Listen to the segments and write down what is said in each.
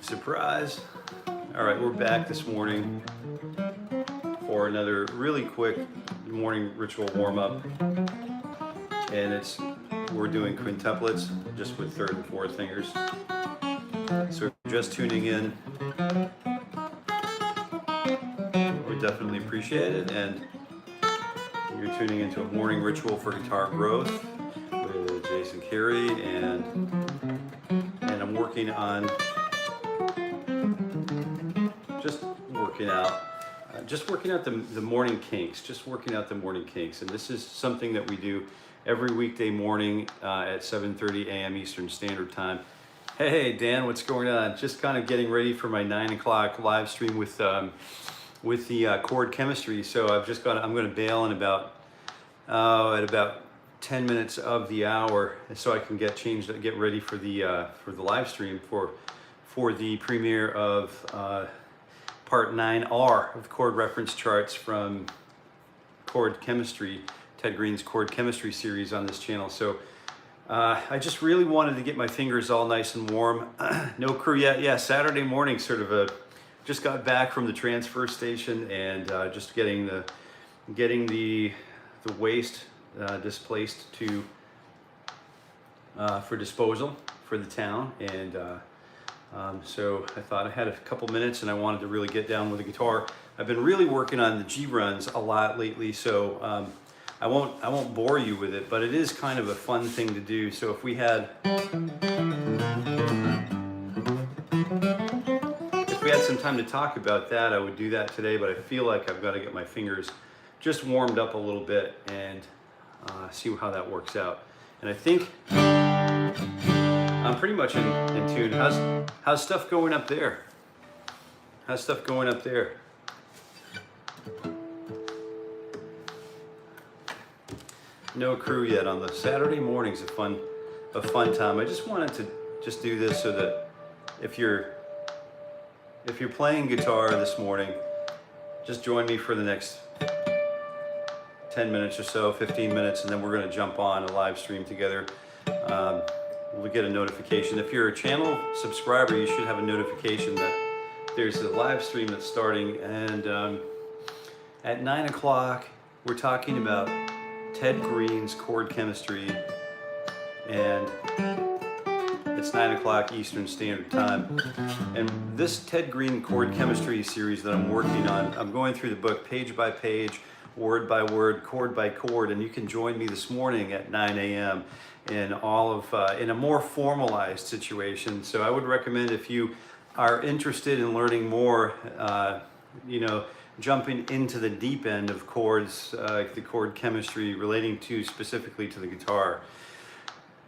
Surprise. All right, we're back this morning for another really quick morning ritual warm-up. And we're doing quintuplets just with third and fourth fingers. So if you're just tuning in, we definitely appreciate it. And you're tuning into a morning ritual for guitar growth with Jason Carey, and I'm working on just working out the morning kinks, and this is something that we do every weekday morning at 7:30 a.m. Eastern Standard Time. Hey Dan, what's going on? Just kind of getting ready for my 9 o'clock live stream with the Chord Chemistry. So I'm going to bail in at about 10 minutes of the hour, so I can get ready for the live stream for the premiere of Part 9R of chord reference charts from Chord Chemistry, Ted Greene's Chord Chemistry series on this channel. So I just really wanted to get my fingers all nice and warm. No crew yet. Yeah, Saturday morning, just got back from the transfer station, and just getting the waste displaced for disposal for the town, and so I thought I had a couple minutes and I wanted to really get down with the guitar. I've been really working on the G runs a lot lately, so I won't bore you with it, but it is kind of a fun thing to do. So if we had some time to talk about that, I would do that today, but I feel like I've got to get my fingers just warmed up a little bit and see how that works out. And I think I'm pretty much in tune. How's stuff going up there? No crew yet on the Saturday morning's a fun time. I just wanted to do this so that if you're playing guitar this morning, just join me for the next 10 minutes or so, 15 minutes, and then we're going to jump on a live stream together. We'll get a notification. If you're a channel subscriber, you should have a notification that there's a live stream that's starting, and at 9 o'clock we're talking about Ted Greene's Chord Chemistry, and it's 9 o'clock Eastern Standard Time. And this Ted Greene Chord Chemistry series that I'm working on, I'm going through the book page by page, word by word, chord by chord, and you can join me this morning at 9 a.m. in a more formalized situation. So I would recommend, if you are interested in learning more, jumping into the deep end of chords, the chord chemistry relating specifically to the guitar.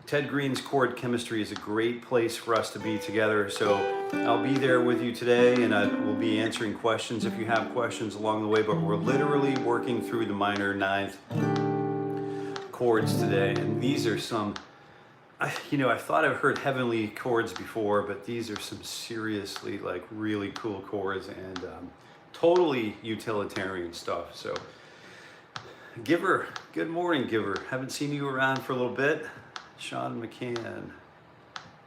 Ted Greene's Chord Chemistry is a great place for us to be together. So I'll be there with you today, and I will be answering questions if you have questions along the way, but we're literally working through the minor ninth chords today, and these are some, I thought I've heard heavenly chords before, but these are some seriously really cool chords, and totally utilitarian stuff. So Giver, good morning, Giver. Haven't seen you around for a little bit. Sean McCann,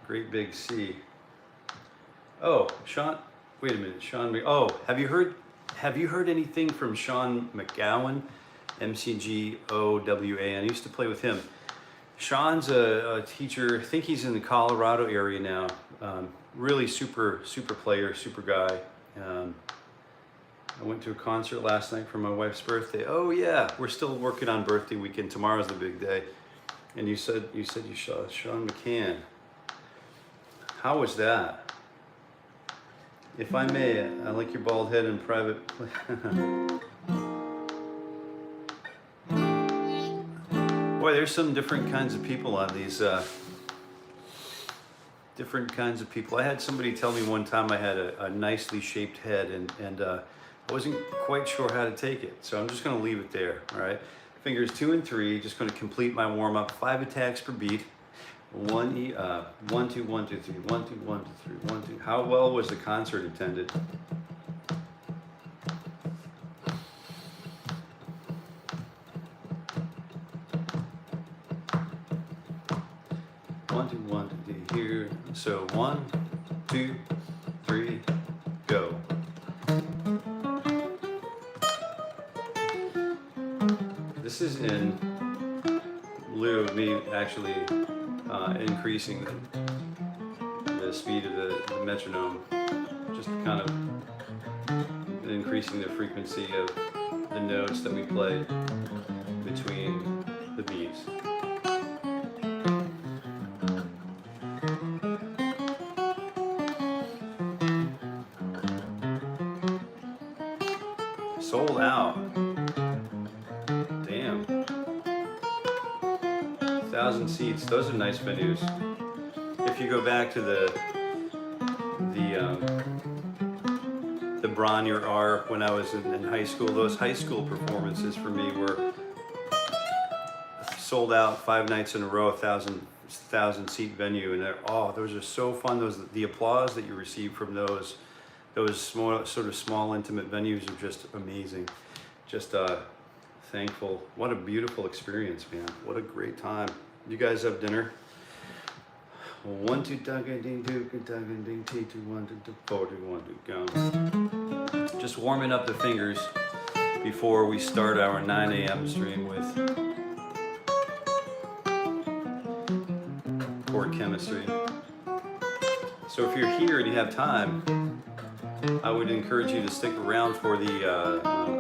great big C. Oh, Sean, wait a minute, have you heard anything from Sean McGowan? McGowan. I used to play with him. Sean's a teacher. I think he's in the Colorado area now. Really super player, super guy. I went to a concert last night for my wife's birthday. Oh yeah, we're still working on birthday weekend. Tomorrow's the big day. And you said you saw Sean McCann. How was that? If I may, I like your bald head in private. Boy, there's some different kinds of people on these. Different kinds of people. I had somebody tell me one time I had a nicely shaped head, and I wasn't quite sure how to take it. So I'm just going to leave it there. All right. Fingers 2 and 3. Just going to complete my warm up. 5 attacks per beat. 1 2 1 2 1 2 3 1 2 1 2 3 1 2. How well was the concert attended? One, two, here. So 1 2 this is in lieu of me actually increasing the speed of the metronome, just kind of increasing the frequency of the notes that we play between the beats. Sold out. Damn. 1,000 seats. Those are nice venues. If you go back to the Bronner R when I was in high school, those high school performances for me were sold out 5 nights in a row, 1,000 seat venue, and those are so fun. The applause that you receive from those small, sort of small, intimate venues are just amazing. Just thankful. What a beautiful experience, man. What a great time. You guys have dinner? 1 2 ding 2 ding 2 1 2 4 2 1 2 go. Just warming up the fingers before we start our 9 a.m. stream with Chord Chemistry. So if you're here and you have time, I would encourage you to stick around for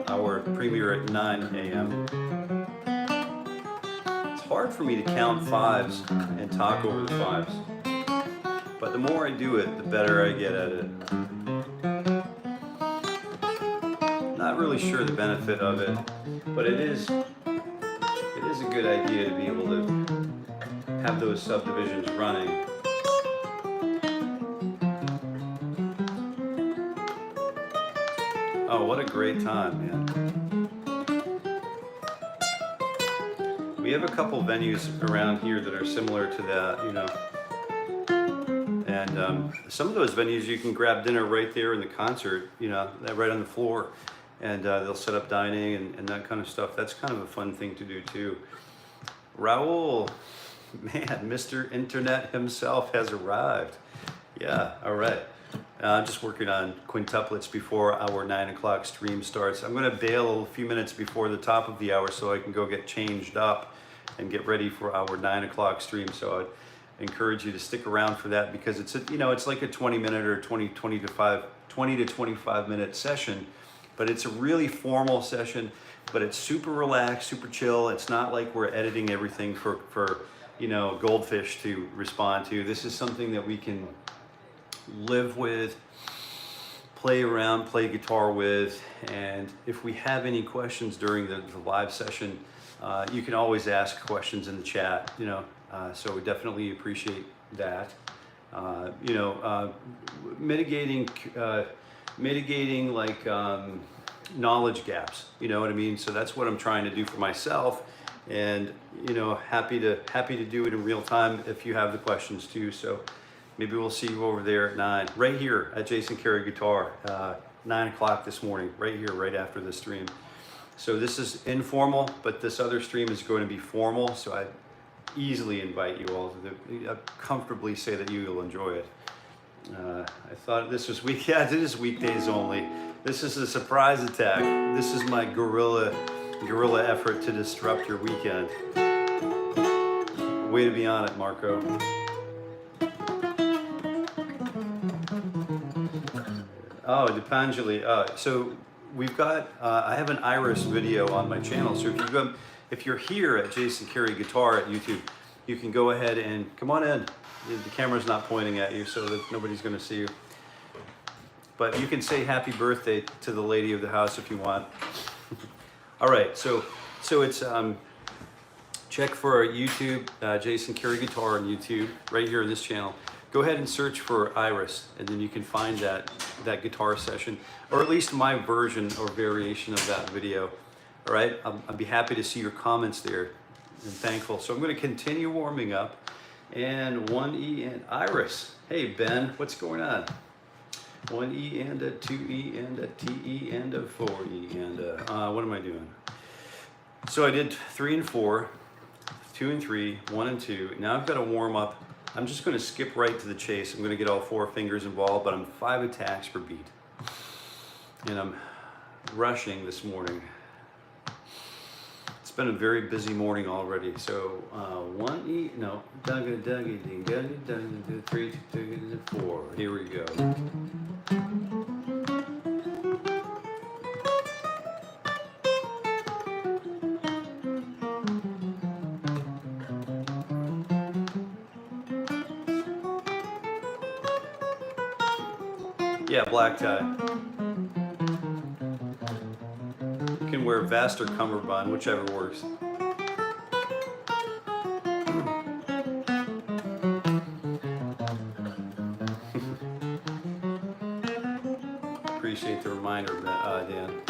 our premiere at 9 a.m. It's hard for me to count fives and talk over the fives, but the more I do it, the better I get at it. Not really sure the benefit of it, but it is a good idea to be able to have those subdivisions running. Oh, what a great time, man. We have a couple venues around here that are similar to that, you know. And some of those venues you can grab dinner right there in the concert, you know, right on the floor. And they'll set up dining and that kind of stuff. That's kind of a fun thing to do too. Raul, man, Mr. Internet himself has arrived. Yeah, all right. I'm just working on quintuplets before our 9 o'clock stream starts. I'm going to bail a few minutes before the top of the hour so I can go get changed up and get ready for our 9 o'clock stream. So I'd encourage you to stick around for that because it's it's like a 20-minute or 20 to 25 minute session, but it's a really formal session. But it's super relaxed, super chill. It's not like we're editing everything for goldfish to respond to. This is something that we can live with, play around, play guitar with, and if we have any questions during the live session, you can always ask questions in the chat, so we definitely appreciate that. Mitigating like knowledge gaps, you know what I mean? So that's what I'm trying to do for myself, and happy to do it in real time if you have the questions too. So maybe we'll see you over there at 9, right here at Jason Carey Guitar, 9 o'clock this morning, right here, right after the stream. So this is informal, but this other stream is going to be formal, so I easily invite you all to comfortably say that you will enjoy it. I thought this was it is weekdays only. This is a surprise attack. This is my guerrilla effort to disrupt your weekend. Way to be on it, Marco. Oh, Dipanjali. So we've got, I have an Iris video on my channel. So if you're here at Jason Carey Guitar at YouTube, you can go ahead and come on in. The camera's not pointing at you, so that nobody's going to see you. But you can say happy birthday to the lady of the house if you want. All right, so it's check for YouTube, Jason Carey Guitar on YouTube, right here in this channel. Go ahead and search for Iris, and then you can find that guitar session, or at least my version or variation of that video. All right, I'd be happy to see your comments there, and thankful. So I'm going to continue warming up, and 1E and Iris. Hey Ben, what's going on? 1E and a 2E and a TE and a 4E and what am I doing? So I did 3 and 4, 2 and 3, 1 and 2. Now I've got to warm up. I'm just going to skip right to the chase. I'm going to get all 4 fingers involved, but I'm 5 attacks per beat. And I'm rushing this morning. It's been a very busy morning already. So 1 E, no, dugga dugga ding dugga dugga 3 2 4. Here we go. Yeah, black tie. You can wear vest or cummerbund, whichever works. Appreciate the reminder, Dan.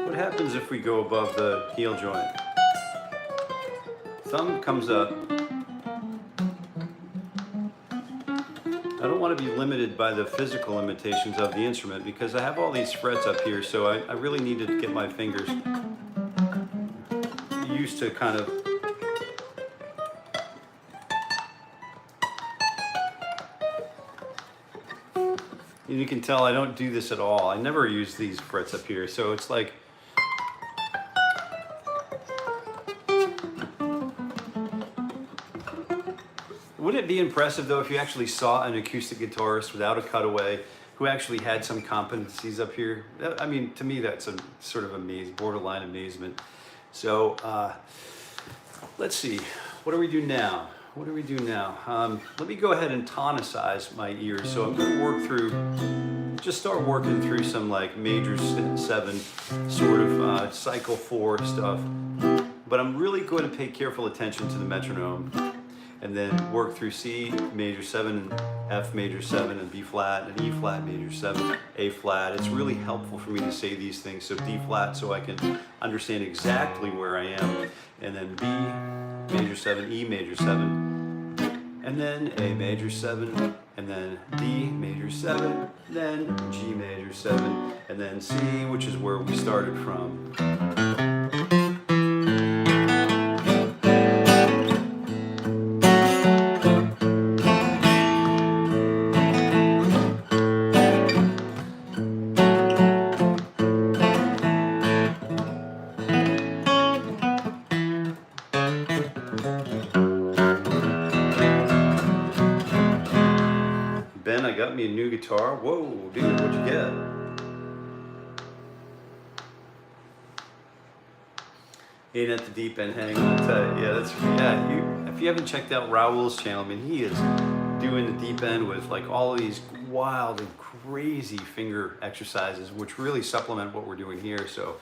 What happens if we go above the heel joint? Thumb comes up. I don't want to be limited by the physical limitations of the instrument because I have all these frets up here, so I really need to get my fingers used to kind of and you can tell I don't do this at all. I never use these frets up here, so it's like wouldn't it be impressive though if you actually saw an acoustic guitarist without a cutaway who actually had some competencies up here? I mean, to me that's a sort of borderline amazement. So let's see, what do we do now? What do we do now? Let me go ahead and tonicize my ears. So I'm going to work through, just start working through some like major 7 sort of cycle 4 stuff. But I'm really going to pay careful attention to the metronome and then work through C major 7 and F major 7 and B flat and E flat major 7, A flat. It's really helpful for me to say these things. So D flat so I can understand exactly where I am, and then B major 7, E major 7, and then A major 7, and then D major 7, then G major 7, and then C, which is where we started from. Ben, I got me a new guitar. Whoa, dude, what'd you get? Ain't at the deep end, hang on tight. Yeah, if you haven't checked out Raul's channel, I mean, he is doing the deep end with like all of these wild and crazy finger exercises, which really supplement what we're doing here. So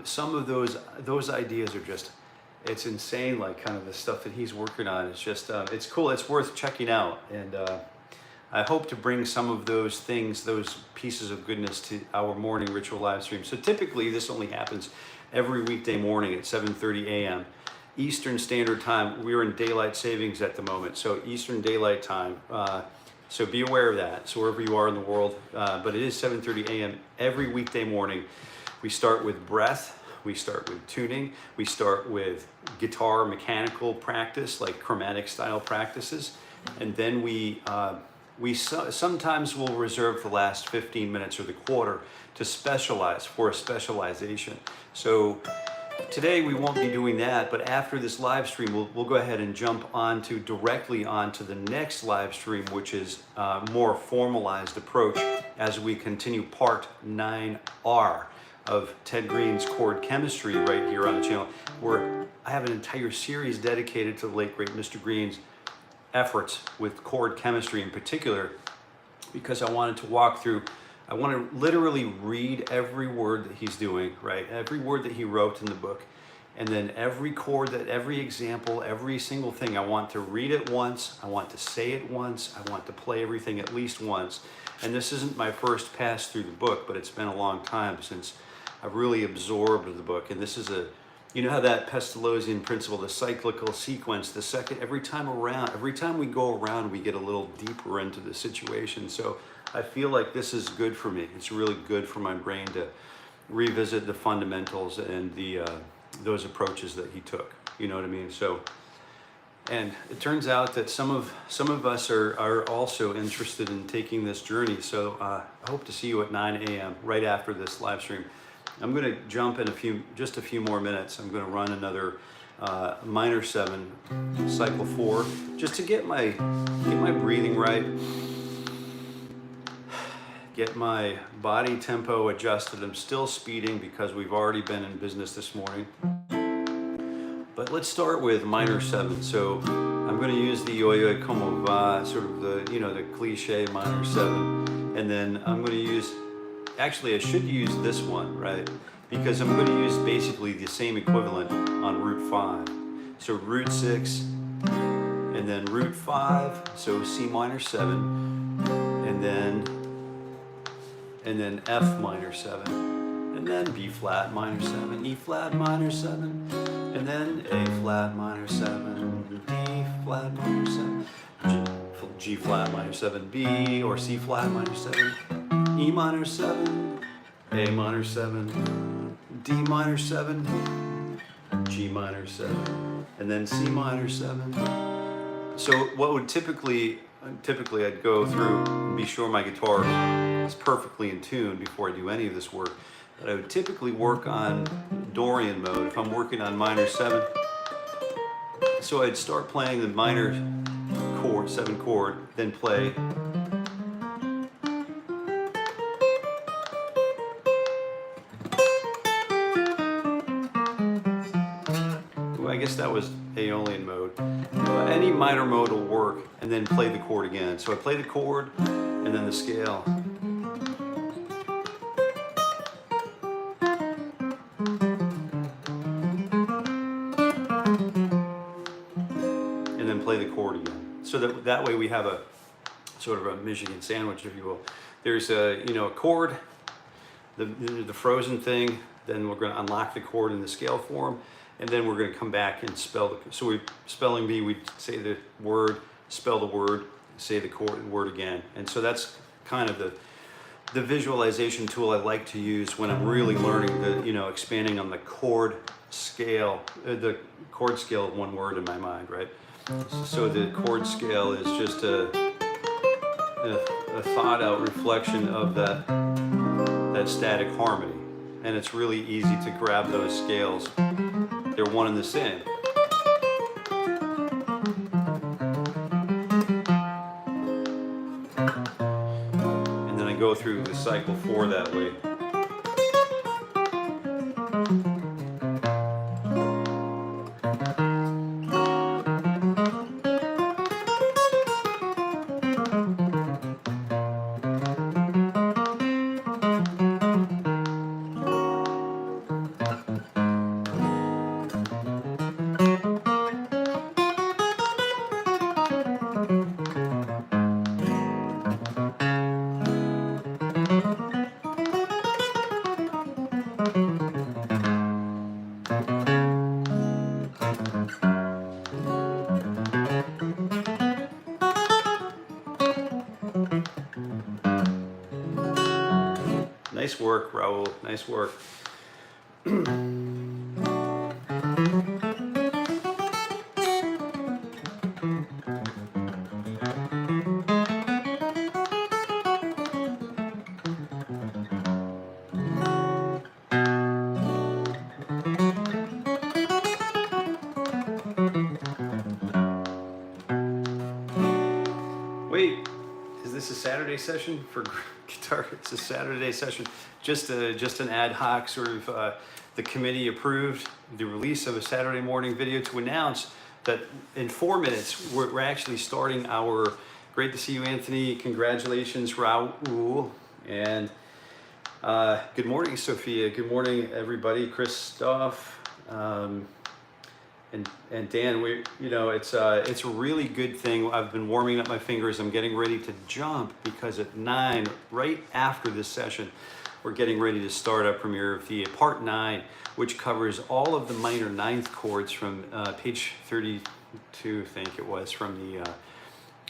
some of those ideas are just, it's insane, like kind of the stuff that he's working on. It's just, it's cool, it's worth checking out. And I hope to bring some of those things, those pieces of goodness to our morning ritual live stream. So typically this only happens every weekday morning at 7:30 a.m. Eastern Standard Time. We're in daylight savings at the moment, so Eastern Daylight Time. So be aware of that, so wherever you are in the world. But it is 7:30 a.m. every weekday morning. We start with breath, we start with tuning, we start with guitar mechanical practice, like chromatic style practices, and then we sometimes will reserve the last 15 minutes or the quarter to specialize for a specialization. So today we won't be doing that, but after this live stream, we'll go ahead and jump directly onto the next live stream, which is a more formalized approach as we continue part 9R of Ted Greene's Chord Chemistry right here on the channel, where I have an entire series dedicated to the late great Mr. Greene's efforts with chord chemistry in particular, because I wanted to walk through, I want to literally read every word that he's doing, right? Every word that he wrote in the book. And then every chord, that every example, every single thing, I want to read it once, I want to say it once, I want to play everything at least once. And this isn't my first pass through the book, but it's been a long time since I've really absorbed the book. And this is a, you know how that Pestalozzian principle, the cyclical sequence, the second, every time we go around, we get a little deeper into the situation. So I feel like this is good for me. It's really good for my brain to revisit the fundamentals and those approaches that he took. You know what I mean? So, and it turns out that some of us are also interested in taking this journey. So I hope to see you at 9 a.m. right after this live stream. I'm going to jump in just a few more minutes. I'm going to run another minor 7, cycle 4, just to get my breathing right, get my body tempo adjusted. I'm still speeding because we've already been in business this morning. But let's start with minor 7. So I'm going to use the yo-yo como va, sort of the, you know, the cliche minor 7. And then I'm going to use, actually I should use this one, right? Because I'm going to use basically the same equivalent on root 5. So root 6, and then root 5, so C minor 7, and then F minor 7, and then B flat minor 7, E flat minor 7, and then A flat minor 7, D flat minor 7, G flat minor 7, B or C flat minor 7, E minor 7, A minor 7, D minor 7, G minor 7, and then C minor 7. So what would typically I'd go through and be sure my guitar is perfectly in tune before I do any of this work. But I would typically work on Dorian mode if I'm working on minor 7. So I'd start playing the minor chord, 7 chord, then play I guess that was Aeolian mode. Any minor mode will work, and then play the chord again. So I play the chord and then the scale. And then play the chord again. So that way we have a sort of a Michigan sandwich, if you will. There's a, you know, a chord, the frozen thing, then we're going to unlock the chord in the scale form. And then we're going to come back and spell so spelling bee, we'd say the word, spell the word, say the word again. And so that's kind of the visualization tool I like to use when I'm really learning the, you know, expanding on the chord scale, the chord scale of one word in my mind, right? So the chord scale is just a thought out reflection of that static harmony. And it's really easy to grab those scales. They're one and the same. And then I go through the cycle 4 that way. Nice work, Raul. Nice work. Wait, is this a Saturday session for guitar? It's a Saturday session. Just an ad hoc sort of, the committee approved the release of a Saturday morning video to announce that in 4 minutes, we're actually starting our, great to see you, Anthony. Congratulations, Raul. And good morning, Sophia. Good morning, everybody. Christoph, and Dan. It's a really good thing. I've been warming up my fingers. I'm getting ready to jump because at 9, right after this session, we're getting ready to start our premiere of the part 9, which covers all of the minor 9th chords from page 32, I think it was, from the,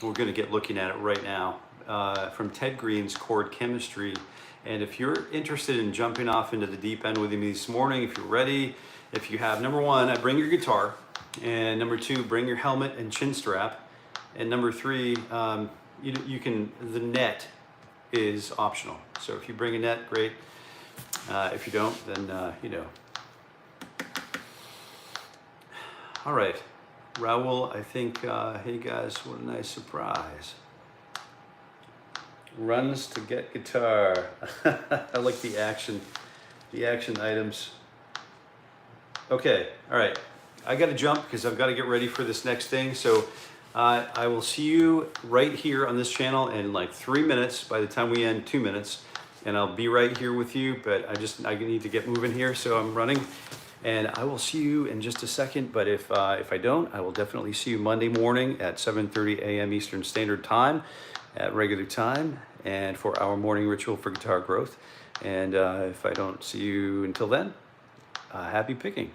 we're going to get looking at it right now, from Ted Greene's Chord Chemistry. And if you're interested in jumping off into the deep end with me this morning, if you're ready, if you have, number 1, bring your guitar, and number 2, bring your helmet and chin strap, and number 3, you can, the net is optional. So if you bring a net, great. If you don't, then All right, Raul, I think, hey guys, what a nice surprise. Runs to get guitar. I like the action items. Okay, all right. I got to jump because I've got to get ready for this next thing. So I will see you right here on this channel in like 3 minutes by the time we end 2 minutes. And I'll be right here with you, but I need to get moving here, so I'm running. And I will see you in just a second, but if I don't, I will definitely see you Monday morning at 7:30 a.m. Eastern Standard Time at regular time, and for our morning ritual for guitar growth. And if I don't see you until then, happy picking.